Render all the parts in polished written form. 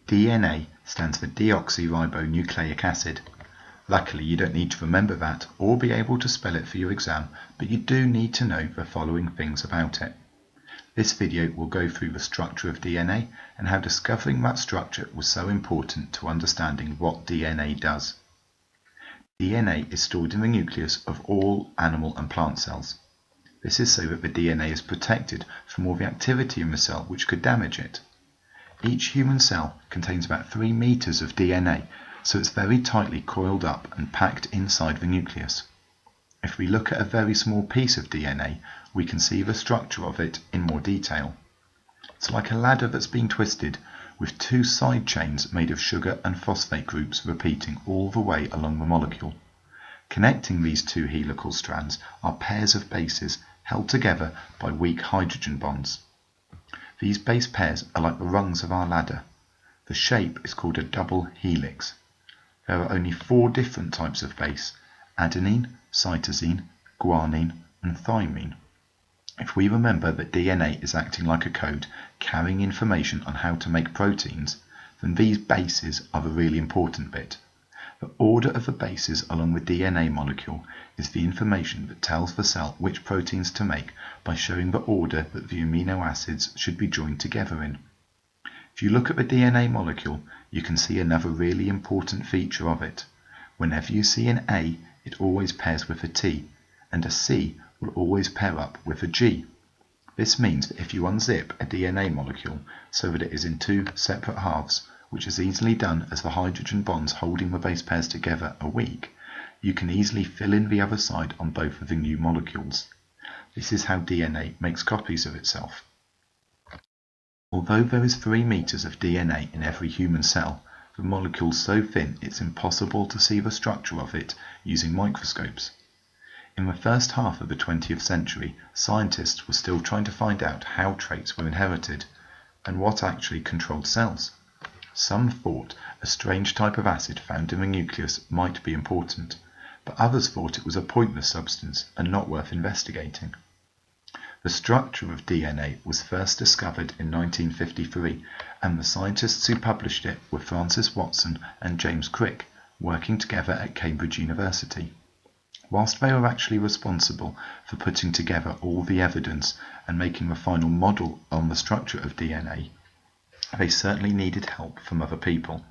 DNA stands for deoxyribonucleic acid. Luckily, you don't need to remember that or be able to spell it for your exam, but you do need to know the following things about it. This video will go through the structure of DNA and how discovering that structure was so important to understanding what DNA does. DNA is stored in the nucleus of all animal and plant cells. This is so that the DNA is protected from all the activity in the cell which could damage it. Each human cell contains about 3 meters of DNA, so it's very tightly coiled up and packed inside the nucleus. If we look at a very small piece of DNA, we can see the structure of it in more detail. It's like a ladder that's been twisted, with 2 side chains made of sugar and phosphate groups repeating all the way along the molecule. Connecting these 2 helical strands are pairs of bases held together by weak hydrogen bonds. These base pairs are like the rungs of our ladder. The shape is called a double helix. There are only 4 different types of base: adenine, cytosine, guanine, and thymine. If we remember that DNA is acting like a code, carrying information on how to make proteins, then these bases are the really important bit. The order of the bases along the DNA molecule is the information that tells the cell which proteins to make by showing the order that the amino acids should be joined together in. If you look at the DNA molecule, you can see another really important feature of it. Whenever you see an A, it always pairs with a T, and a C will always pair up with a G. This means that if you unzip a DNA molecule so that it is in 2 separate halves, which is easily done as the hydrogen bonds holding the base pairs together are weak, you can easily fill in the other side on both of the new molecules. This is how DNA makes copies of itself. Although there is 3 meters of DNA in every human cell, the molecule is so thin it's impossible to see the structure of it using microscopes. In the first half of the 20th century, scientists were still trying to find out how traits were inherited and what actually controlled cells. Some thought a strange type of acid found in the nucleus might be important, but others thought it was a pointless substance and not worth investigating. The structure of DNA was first discovered in 1953, and the scientists who published it were Francis Watson and James Crick, working together at Cambridge University. Whilst they were actually responsible for putting together all the evidence and making the final model on the structure of DNA, they certainly needed help from other people.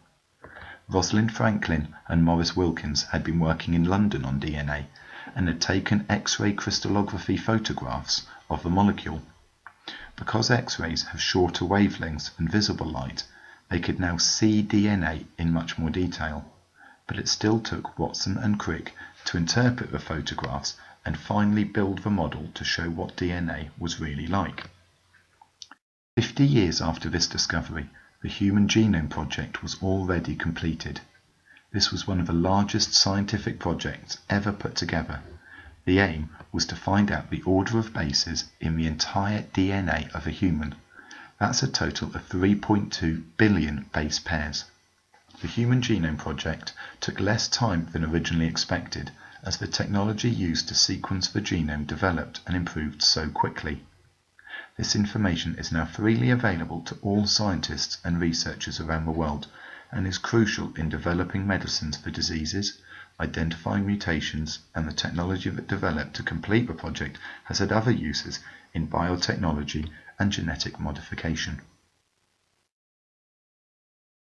Rosalind Franklin and Maurice Wilkins had been working in London on DNA and had taken X-ray crystallography photographs of the molecule. Because X-rays have shorter wavelengths than visible light, they could now see DNA in much more detail. But it still took Watson and Crick to interpret the photographs and finally build the model to show what DNA was really like. 50 years after this discovery, the Human Genome Project was already completed. This was one of the largest scientific projects ever put together. The aim was to find out the order of bases in the entire DNA of a human. That's a total of 3.2 billion base pairs. The Human Genome Project took less time than originally expected, as the technology used to sequence the genome developed and improved so quickly. This information is now freely available to all scientists and researchers around the world, and is crucial in developing medicines for diseases, identifying mutations, and the technology that developed to complete the project has had other uses in biotechnology and genetic modification.